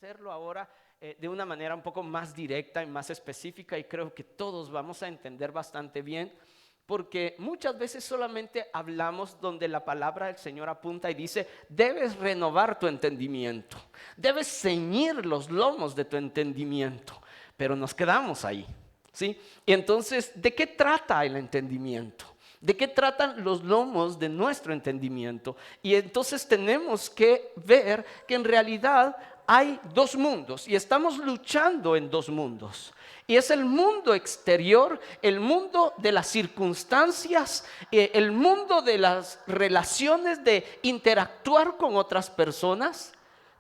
hacerlo ahora de una manera un poco más directa y más específica, y creo que todos vamos a entender bastante bien, porque muchas veces solamente hablamos donde la palabra del Señor apunta y dice: debes renovar tu entendimiento, debes ceñir los lomos de tu entendimiento, pero nos quedamos ahí, ¿sí? Y entonces, ¿de qué trata el entendimiento? ¿De qué tratan los lomos de nuestro entendimiento? Y entonces tenemos que ver que en realidad hay dos mundos y estamos luchando en dos mundos. Y es el mundo exterior, el mundo de las circunstancias, el mundo de las relaciones, de interactuar con otras personas.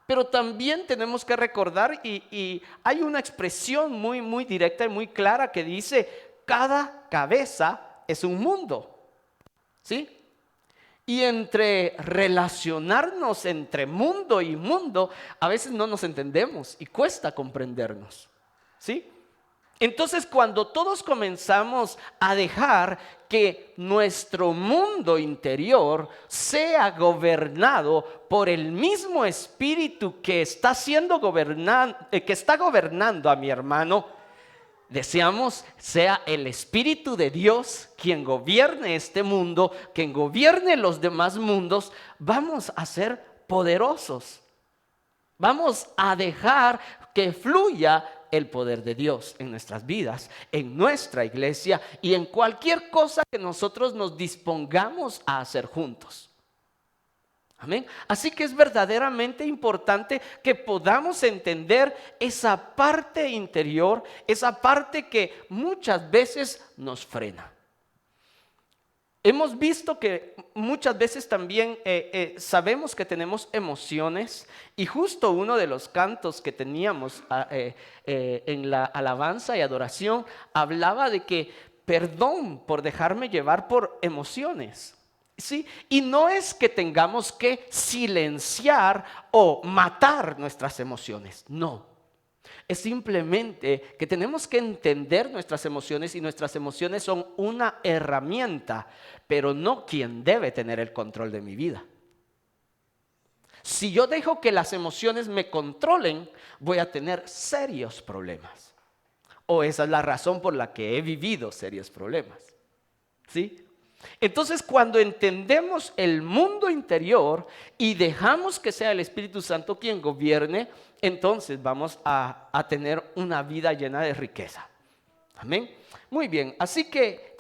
Pero también tenemos que recordar, y hay una expresión muy directa y muy clara que dice: cada cabeza es un mundo. ¿Sí? Y entre relacionarnos entre mundo y mundo, a veces no nos entendemos y cuesta comprendernos. ¿Sí? Entonces, cuando todos comenzamos a dejar que nuestro mundo interior sea gobernado por el mismo espíritu que está gobernando a mi hermano, deseamos sea el Espíritu de Dios quien gobierne este mundo, quien gobierne los demás mundos, vamos a ser poderosos. Vamos a dejar que fluya el poder de Dios en nuestras vidas, en nuestra iglesia y en cualquier cosa que nosotros nos dispongamos a hacer juntos. Amén. Así que es verdaderamente importante que podamos entender esa parte interior, esa parte que muchas veces nos frena. Hemos visto que muchas veces también sabemos que tenemos emociones, y justo uno de los cantos que teníamos en la alabanza y adoración hablaba de que perdón por dejarme llevar por emociones. ¿Sí? Y no es que tengamos que silenciar o matar nuestras emociones, no. Es simplemente que tenemos que entender nuestras emociones, y nuestras emociones son una herramienta, pero no quien debe tener el control de mi vida. Si yo dejo que las emociones me controlen, voy a tener serios problemas. O esa es la razón por la que he vivido serios problemas. ¿Sí? Entonces, cuando entendemos el mundo interior y dejamos que sea el Espíritu Santo quien gobierne, entonces vamos a tener una vida llena de riqueza. Amén. Muy bien, así que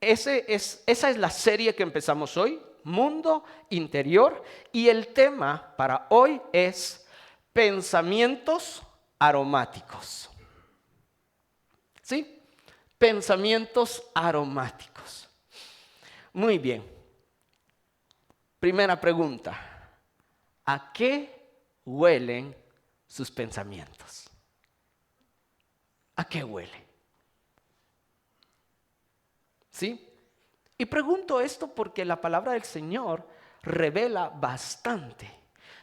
esa es la serie que empezamos hoy, mundo interior, y el tema para hoy es pensamientos aromáticos. ¿Sí? Pensamientos aromáticos. Muy bien. Primera pregunta: ¿a qué huelen sus pensamientos? ¿A qué huele? ¿Sí? Y pregunto esto porque la palabra del Señor revela bastante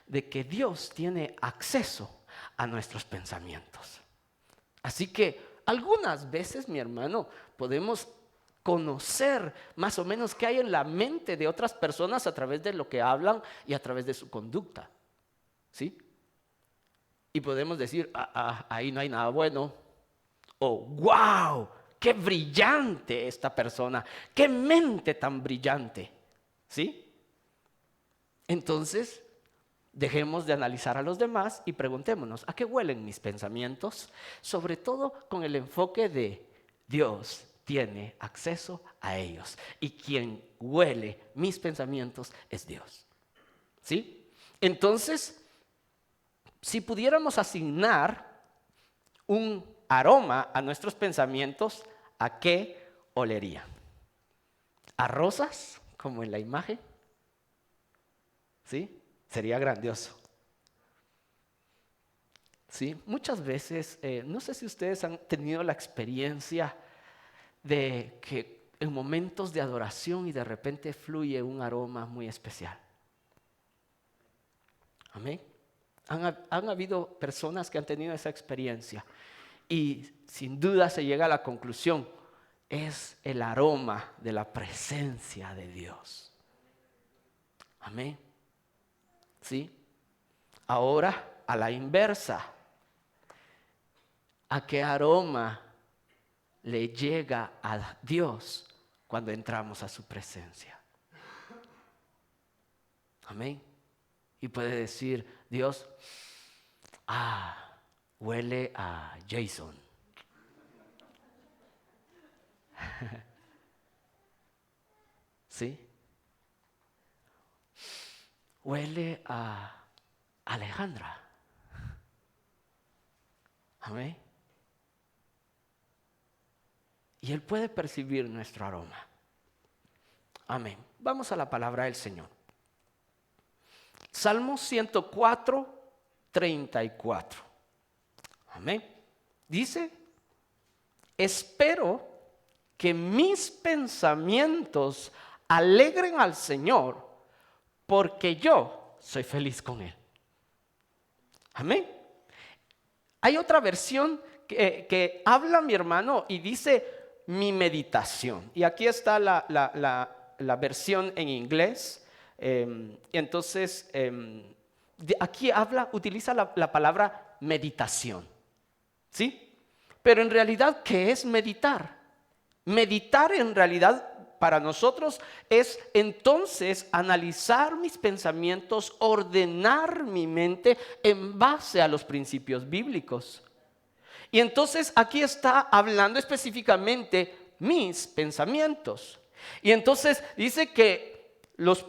de que Dios tiene acceso a nuestros pensamientos. Así que algunas veces, mi hermano, podemos conocer más o menos qué hay en la mente de otras personas a través de lo que hablan y a través de su conducta. ¿Sí? Y podemos decir: ahí no hay nada bueno. O wow, qué brillante esta persona, qué mente tan brillante. ¿Sí? Entonces, dejemos de analizar a los demás y preguntémonos: ¿a qué huelen mis pensamientos? Sobre todo con el enfoque de Dios tiene acceso a ellos, y quien huele mis pensamientos es Dios. ¿Sí? Entonces, si pudiéramos asignar un aroma a nuestros pensamientos, ¿a qué olería? ¿A rosas, como en la imagen? ¿Sí? Sería grandioso. ¿Sí? Muchas veces, no sé si ustedes han tenido la experiencia de que en momentos de adoración y de repente fluye un aroma muy especial. Amén. Han habido personas que han tenido esa experiencia, y sin duda se llega a la conclusión: es el aroma de la presencia de Dios. Amén. ¿Sí? Ahora, a la inversa, ¿A qué aroma le llega a Dios cuando entramos a su presencia? Amén. Y puede decir Dios, huele a Jason. ¿Sí? Huele a Alejandra. Amén. Y Él puede percibir nuestro aroma. Amén. Vamos a la palabra del Señor. Salmo 104, 34. Amén. Dice, espero que mis pensamientos alegren al Señor, porque yo soy feliz con Él. Amén. Hay otra versión que habla, mi hermano, y dice mi meditación. Y aquí está la versión en inglés. Entonces, aquí utiliza la palabra meditación. ¿Sí? Pero en realidad, ¿qué es meditar? Meditar en realidad para nosotros es entonces analizar mis pensamientos, ordenar mi mente en base a los principios bíblicos. Y entonces aquí está hablando específicamente mis pensamientos. Y entonces dice que los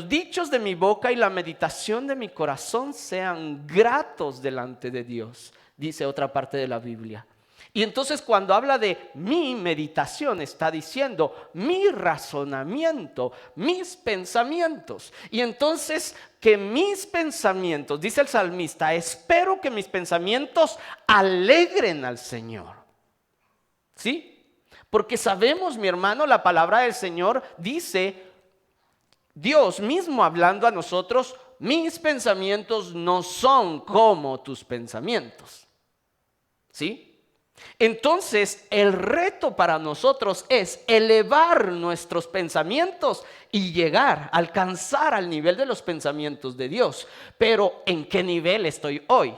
dichos de mi boca y la meditación de mi corazón sean gratos delante de Dios, dice otra parte de la Biblia. Y entonces cuando habla de mi meditación está diciendo mi razonamiento, mis pensamientos. Y entonces que mis pensamientos, dice el salmista, espero que mis pensamientos alegren al Señor. ¿Sí? Porque sabemos, mi hermano, la palabra del Señor dice, Dios mismo hablando a nosotros, mis pensamientos no son como tus pensamientos. ¿Sí? Entonces, el reto para nosotros es elevar nuestros pensamientos y llegar, alcanzar al nivel de los pensamientos de Dios. Pero, ¿en qué nivel estoy hoy?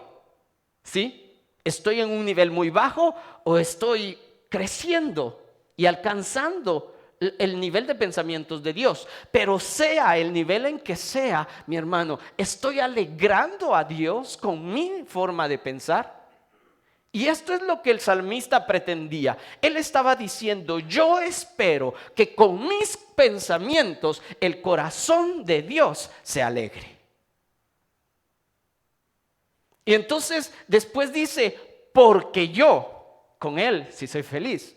¿Sí? ¿Estoy en un nivel muy bajo o estoy creciendo y alcanzando el nivel de pensamientos de Dios? Pero sea el nivel en que sea, mi hermano, ¿estoy alegrando a Dios con mi forma de pensar? Y esto es lo que el salmista pretendía. Él estaba diciendo, yo espero que con mis pensamientos el corazón de Dios se alegre. Y entonces después dice, porque yo con Él sí soy feliz.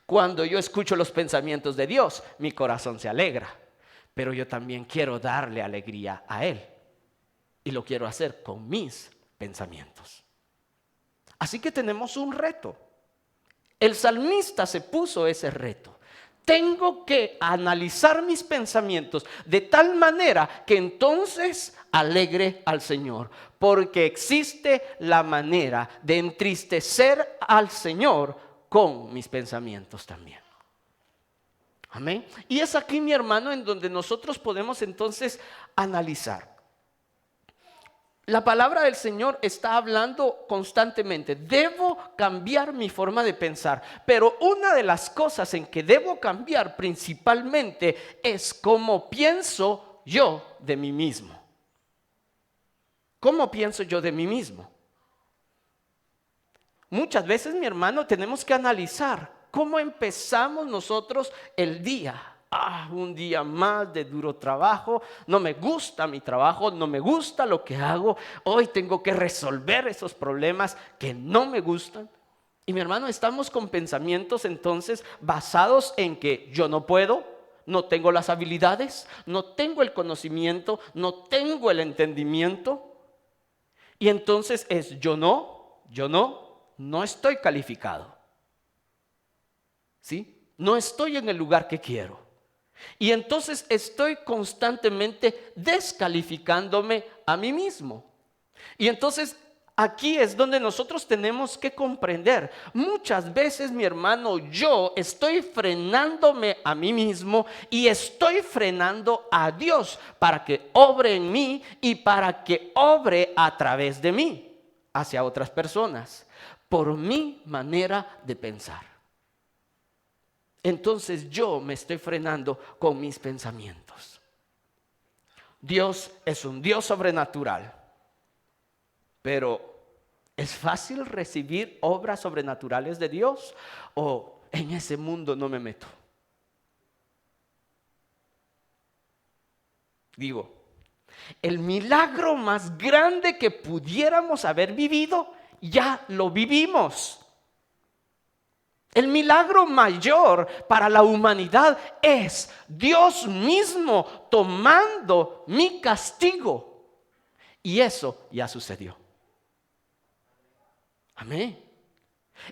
Cuando yo escucho los pensamientos de Dios, mi corazón se alegra. Pero yo también quiero darle alegría a Él. Y lo quiero hacer con mis pensamientos. Así que tenemos un reto. El salmista se puso ese reto. Tengo que analizar mis pensamientos de tal manera que entonces alegre al Señor. Porque existe la manera de entristecer al Señor con mis pensamientos también. Amén. Y es aquí, mi hermano, en donde nosotros podemos entonces analizar. La palabra del Señor está hablando constantemente. Debo cambiar mi forma de pensar. Pero una de las cosas en que debo cambiar principalmente es cómo pienso yo de mí mismo. ¿Cómo pienso yo de mí mismo? Muchas veces, mi hermano, tenemos que analizar cómo empezamos nosotros el día. Un día más de duro trabajo, no me gusta mi trabajo, no me gusta lo que hago, hoy tengo que resolver esos problemas que no me gustan. Y mi hermano, estamos con pensamientos entonces basados en que yo no puedo, no tengo las habilidades, no tengo el conocimiento, no tengo el entendimiento. Y entonces es yo no estoy calificado. ¿Sí? No estoy en el lugar que quiero. Y entonces estoy constantemente descalificándome a mí mismo. Y entonces aquí es donde nosotros tenemos que comprender. Muchas veces, mi hermano, yo estoy frenándome a mí mismo y estoy frenando a Dios para que obre en mí y para que obre a través de mí hacia otras personas. por mi manera de pensar. Entonces yo me estoy frenando con mis pensamientos. Dios es un Dios sobrenatural, pero ¿es fácil recibir obras sobrenaturales de Dios o en ese mundo no me meto? Digo, el milagro más grande que pudiéramos haber vivido, ya lo vivimos. El milagro mayor para la humanidad es Dios mismo tomando mi castigo. Y eso ya sucedió. Amén.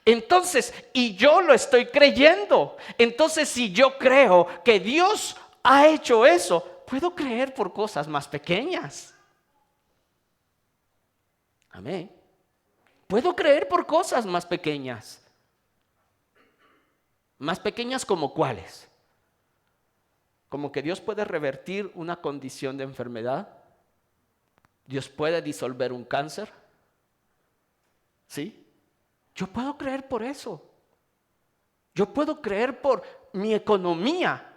Entonces, y yo lo estoy creyendo. Entonces, si yo creo que Dios ha hecho eso, puedo creer por cosas más pequeñas. Amén. Puedo creer por cosas más pequeñas. Más pequeñas como cuáles. Como que Dios puede revertir una condición de enfermedad. Dios puede disolver un cáncer. ¿Sí? Yo puedo creer por eso. Yo puedo creer por mi economía.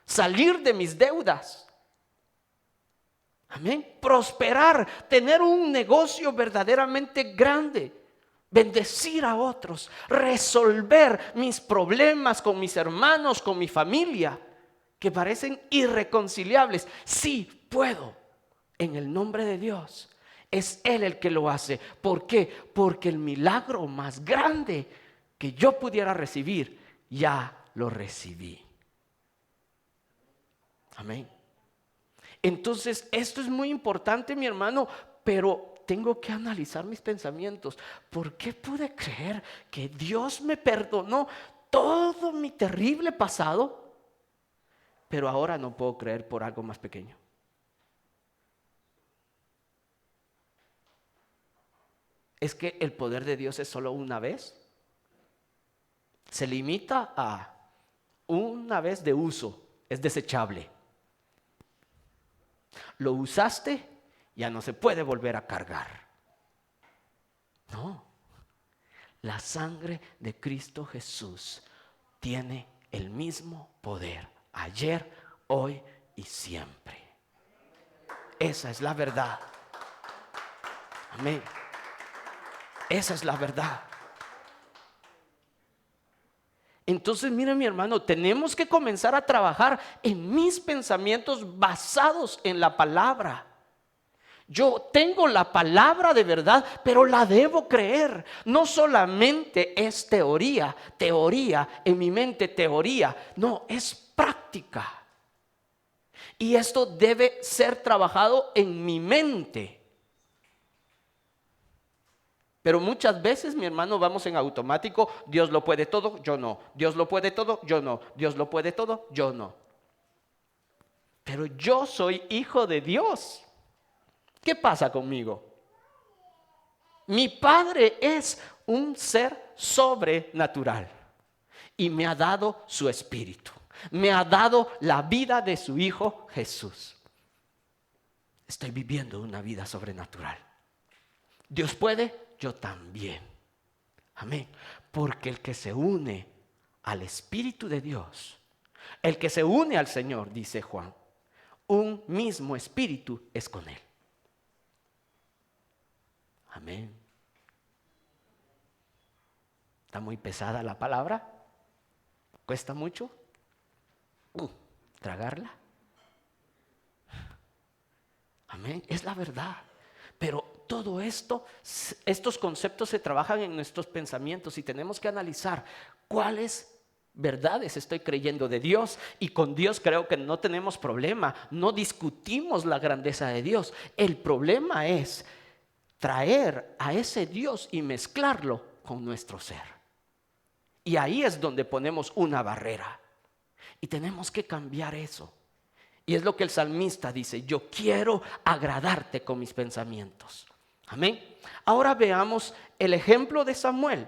Salir de mis deudas. Amén. Prosperar. Tener un negocio verdaderamente grande. Bendecir a otros. Resolver mis problemas con mis hermanos, con mi familia, que parecen irreconciliables. Sí, puedo. En el nombre de Dios. Es Él el que lo hace. ¿Por qué? Porque el milagro más grande que yo pudiera recibir, ya lo recibí. Amén. Entonces, esto es muy importante, mi hermano, pero tengo que analizar mis pensamientos. ¿Por qué pude creer que Dios me perdonó todo mi terrible pasado, pero ahora no puedo creer por algo más pequeño? ¿Es que el poder de Dios es solo una vez? Se limita a una vez de uso, es desechable. Lo usaste, ya no se puede volver a cargar. No, la sangre de Cristo Jesús tiene el mismo poder, ayer, hoy y siempre. Esa es la verdad. Amén. Esa es la verdad. Entonces, mire, mi hermano, tenemos que comenzar a trabajar en mis pensamientos basados en la palabra. Yo tengo la palabra de verdad, pero la debo creer. No solamente es teoría en mi mente, teoría. No, es práctica. Y esto debe ser trabajado en mi mente. Pero muchas veces, mi hermano, vamos en automático. Dios lo puede todo, yo no. Dios lo puede todo, yo no. Dios lo puede todo, yo no. Pero yo soy hijo de Dios. ¿Qué pasa conmigo? Mi Padre es un ser sobrenatural y me ha dado su espíritu. Me ha dado la vida de su Hijo Jesús. Estoy viviendo una vida sobrenatural. Dios puede, yo también. Amén. Porque el que se une al Espíritu de Dios, el que se une al Señor, dice Juan, un mismo espíritu es con Él. Amén. ¿Está muy pesada la palabra? ¿Cuesta mucho tragarla? Amén. Es la verdad. Pero todo esto, estos conceptos se trabajan en nuestros pensamientos y tenemos que analizar cuáles verdades estoy creyendo de Dios. Y con Dios creo que no tenemos problema. No discutimos la grandeza de Dios. El problema es traer a ese Dios y mezclarlo con nuestro ser. Y ahí es donde ponemos una barrera. Y tenemos que cambiar eso. Y es lo que el salmista dice: yo quiero agradarte con mis pensamientos. Amén. Ahora veamos el ejemplo de Samuel.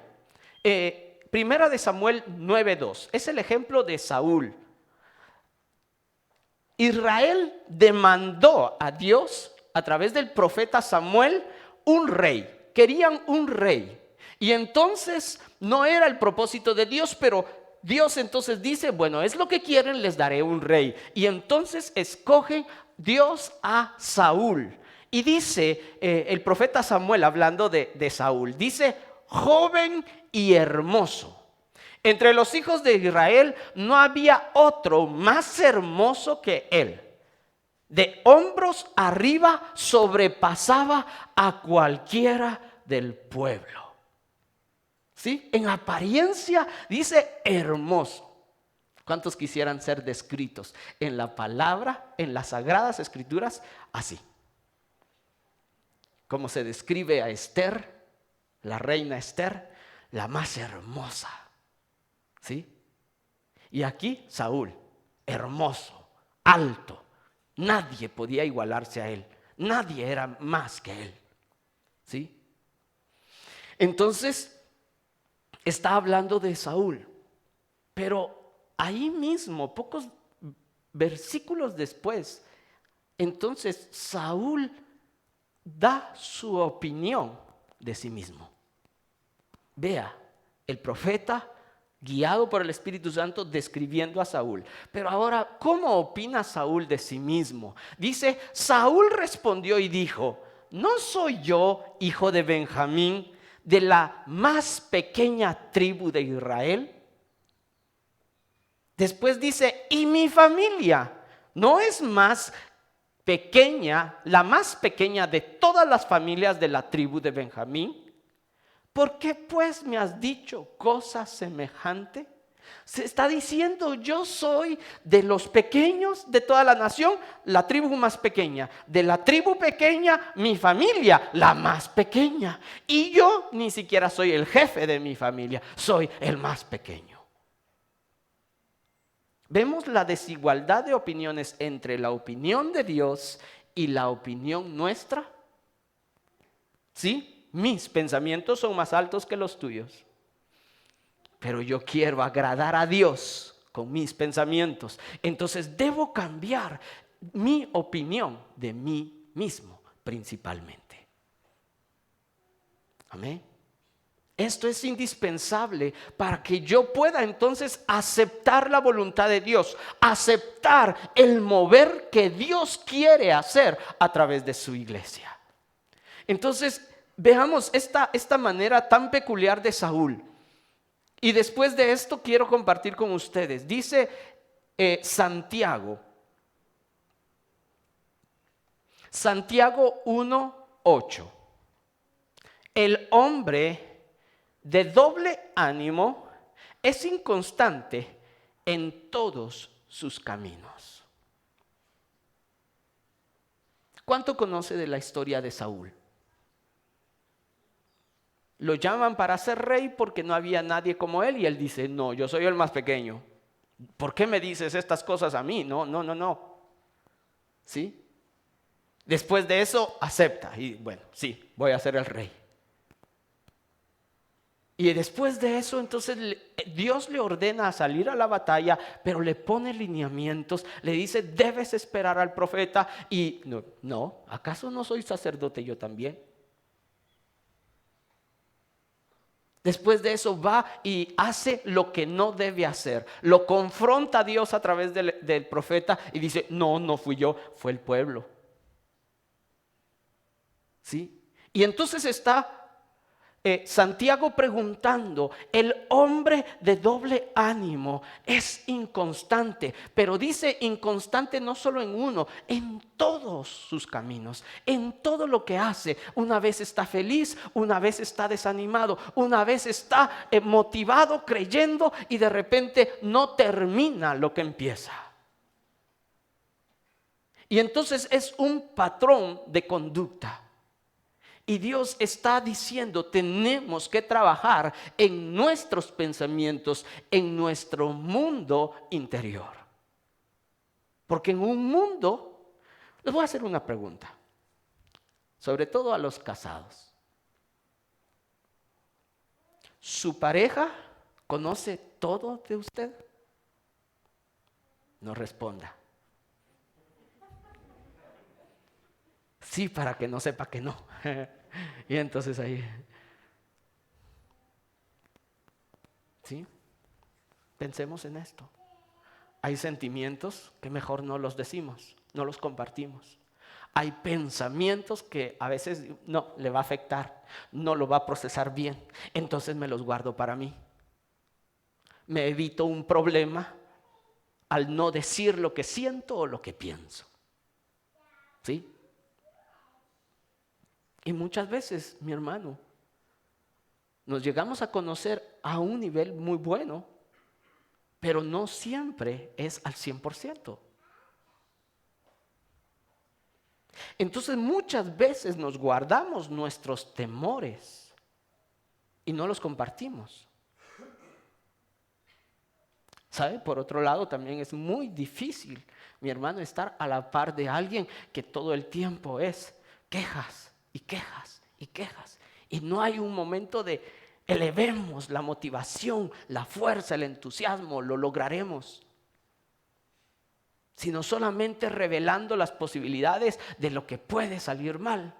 Primera de Samuel 9:2. Es el ejemplo de Saúl. Israel demandó a Dios a través del profeta Samuel un rey. Querían un rey. Y entonces no era el propósito de Dios, pero Dios entonces dice, bueno, es lo que quieren, les daré un rey. Y entonces escoge Dios a Saúl. Y dice el profeta Samuel, hablando de Saúl, dice, joven y hermoso. Entre los hijos de Israel no había otro más hermoso que él. De hombros arriba sobrepasaba a cualquiera del pueblo. ¿Sí? En apariencia dice hermoso. ¿Cuántos quisieran ser descritos en la palabra, en las sagradas escrituras, así? Como se describe a Esther, la reina Esther, la más hermosa. ¿Sí? Y aquí Saúl, hermoso, alto. Nadie podía igualarse a él. Nadie era más que él. ¿Sí? Entonces, está hablando de Saúl. Pero ahí mismo, pocos versículos después, entonces Saúl da su opinión de sí mismo. Vea, el profeta guiado por el Espíritu Santo describiendo a Saúl. Pero ahora, ¿cómo opina Saúl de sí mismo? Dice, Saúl respondió y dijo, ¿no soy yo hijo de Benjamín, de la más pequeña tribu de Israel? Después dice, ¿y mi familia no es más pequeña, la más pequeña de todas las familias de la tribu de Benjamín? ¿Por qué pues me has dicho cosa semejante? Se está diciendo, yo soy de los pequeños de toda la nación, la tribu más pequeña. De la tribu pequeña, mi familia, la más pequeña. Y yo ni siquiera soy el jefe de mi familia, soy el más pequeño. Vemos la desigualdad de opiniones entre la opinión de Dios y la opinión nuestra. ¿Sí? Mis pensamientos son más altos que los tuyos. Pero yo quiero agradar a Dios con mis pensamientos. Entonces debo cambiar mi opinión de mí mismo principalmente. Amén. Esto es indispensable para que yo pueda entonces aceptar la voluntad de Dios, aceptar el mover que Dios quiere hacer a través de su iglesia. Entonces, veamos esta manera tan peculiar de Saúl. Y después de esto quiero compartir con ustedes. Dice Santiago 1:8. El hombre de doble ánimo es inconstante en todos sus caminos. ¿Cuánto conoce de la historia de Saúl? Lo llaman para ser rey porque no había nadie como él y él dice, no, yo soy el más pequeño. ¿Por qué me dices estas cosas a mí? No. ¿Sí? Después de eso acepta y bueno, sí, voy a ser el rey. Y después de eso, entonces Dios le ordena a salir a la batalla, pero le pone lineamientos, le dice, debes esperar al profeta. Y no, ¿acaso no soy sacerdote yo también? Después de eso va y hace lo que no debe hacer. Lo confronta a Dios a través del profeta y dice, no fui yo, fue el pueblo. ¿Sí? Y entonces está Santiago preguntando, el hombre de doble ánimo es inconstante, pero dice inconstante no solo en uno, en todos sus caminos, en todo lo que hace. Una vez está feliz, una vez está desanimado, una vez está motivado, creyendo y de repente no termina lo que empieza. Y entonces es un patrón de conducta. Y Dios está diciendo, tenemos que trabajar en nuestros pensamientos, en nuestro mundo interior. Porque en un mundo, les voy a hacer una pregunta, sobre todo a los casados. ¿Su pareja conoce todo de usted? No responda. Sí, para que no sepa que no. Y entonces ahí. ¿Sí? Pensemos en esto. Hay sentimientos que mejor no los decimos, no los compartimos. Hay pensamientos que a veces no, le va a afectar, no lo va a procesar bien, entonces me los guardo para mí. Me evito un problema al no decir lo que siento o lo que pienso. ¿Sí? Y muchas veces, mi hermano, nos llegamos a conocer a un nivel muy bueno, pero no siempre es al 100%. Entonces muchas veces nos guardamos nuestros temores y no los compartimos. ¿Sabe? Por otro lado, también es muy difícil, mi hermano, estar a la par de alguien que todo el tiempo es quejas y quejas y quejas. Y no hay un momento de elevemos la motivación, la fuerza, el entusiasmo, lo lograremos. Sino solamente revelando las posibilidades de lo que puede salir mal.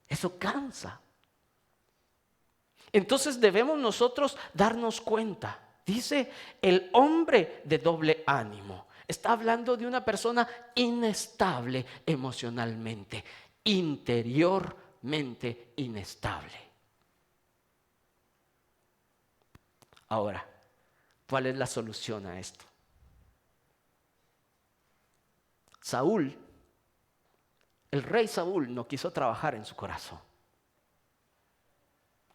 Eso cansa. Entonces debemos nosotros darnos cuenta. Dice el hombre de doble ánimo. Está hablando de una persona inestable emocionalmente, interiormente inestable. Ahora, ¿cuál es la solución a esto? Saúl, el rey Saúl no quiso trabajar en su corazón.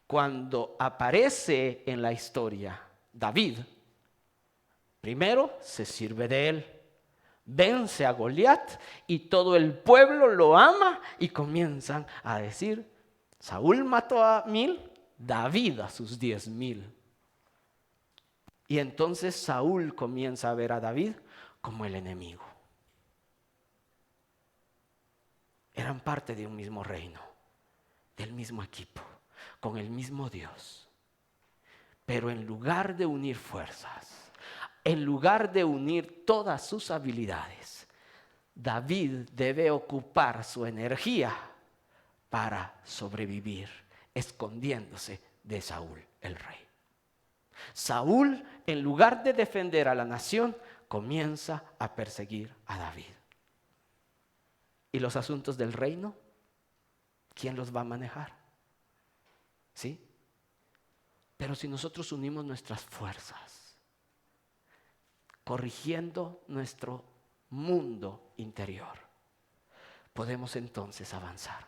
Cuando aparece en la historia David, primero se sirve de él, vence a Goliat y todo el pueblo lo ama y comienzan a decir, Saúl mató a 1000, David a sus 10,000. Y entonces Saúl comienza a ver a David como el enemigo. Eran parte de un mismo reino, del mismo equipo, con el mismo Dios. Pero en lugar de unir fuerzas, en lugar de unir todas sus habilidades, David debe ocupar su energía para sobrevivir, escondiéndose de Saúl, el rey. Saúl, en lugar de defender a la nación, comienza a perseguir a David. ¿Y los asuntos del reino? ¿Quién los va a manejar? ¿Sí? Pero si nosotros unimos nuestras fuerzas, corrigiendo nuestro mundo interior, podemos entonces avanzar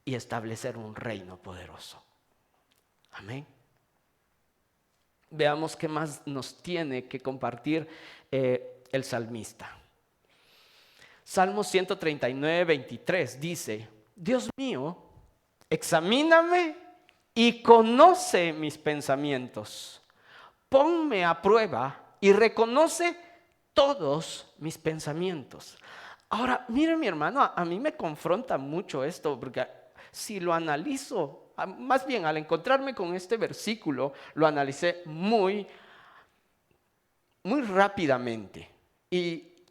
y establecer un reino poderoso. Amén. Veamos qué más nos tiene que compartir el salmista. Salmo 139, 23 dice, Dios mío, examíname y conoce mis pensamientos. Ponme a prueba y reconoce todos mis pensamientos. Ahora, mire mi hermano, a mí me confronta mucho esto, porque si lo analizo, más bien al encontrarme con este versículo, lo analicé muy rápidamente y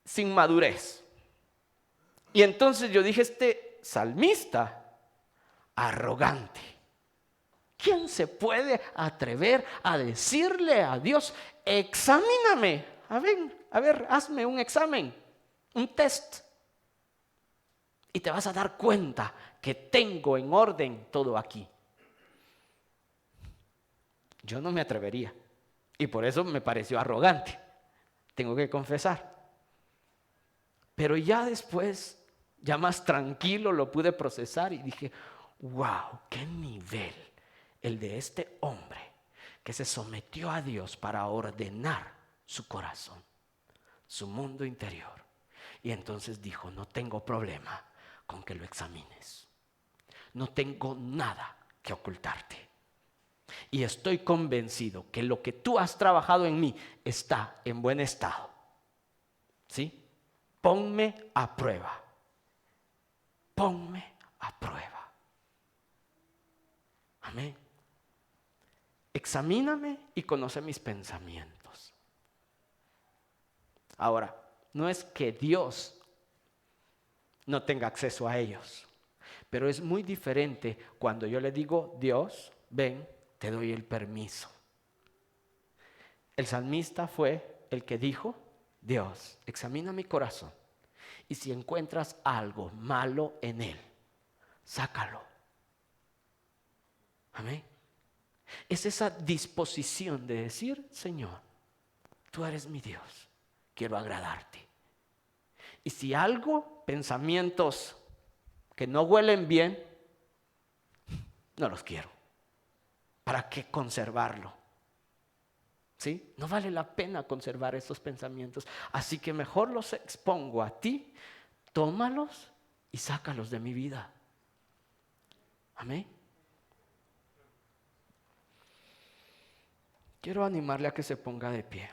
sin madurez. Y entonces yo dije, este salmista, arrogante. ¿Quién se puede atrever a decirle a Dios, examíname? A ver, hazme un examen, un test. Y te vas a dar cuenta que tengo en orden todo aquí. Yo no me atrevería. Y por eso me pareció arrogante. Tengo que confesar. Pero ya después, ya más tranquilo lo pude procesar y dije, wow, qué nivel el de este hombre que se sometió a Dios para ordenar su corazón, su mundo interior. Y entonces dijo, no tengo problema con que lo examines. No tengo nada que ocultarte. Y estoy convencido que lo que tú has trabajado en mí está en buen estado. ¿Sí? Ponme a prueba. Ponme a prueba. Amén. Examíname y conoce mis pensamientos. Ahora, no es que Dios no tenga acceso a ellos, pero es muy diferente cuando yo le digo, Dios, ven, te doy el permiso. El salmista fue el que dijo: Dios, examina mi corazón, y si encuentras algo malo en él, sácalo. Amén. Es esa disposición de decir: Señor, tú eres mi Dios, quiero agradarte. Y si algo, pensamientos que no huelen bien, no los quiero. ¿Para qué conservarlo? ¿Sí? No vale la pena conservar esos pensamientos. Así que mejor los expongo a ti, tómalos y sácalos de mi vida. Amén. Quiero animarle a que se ponga de pie.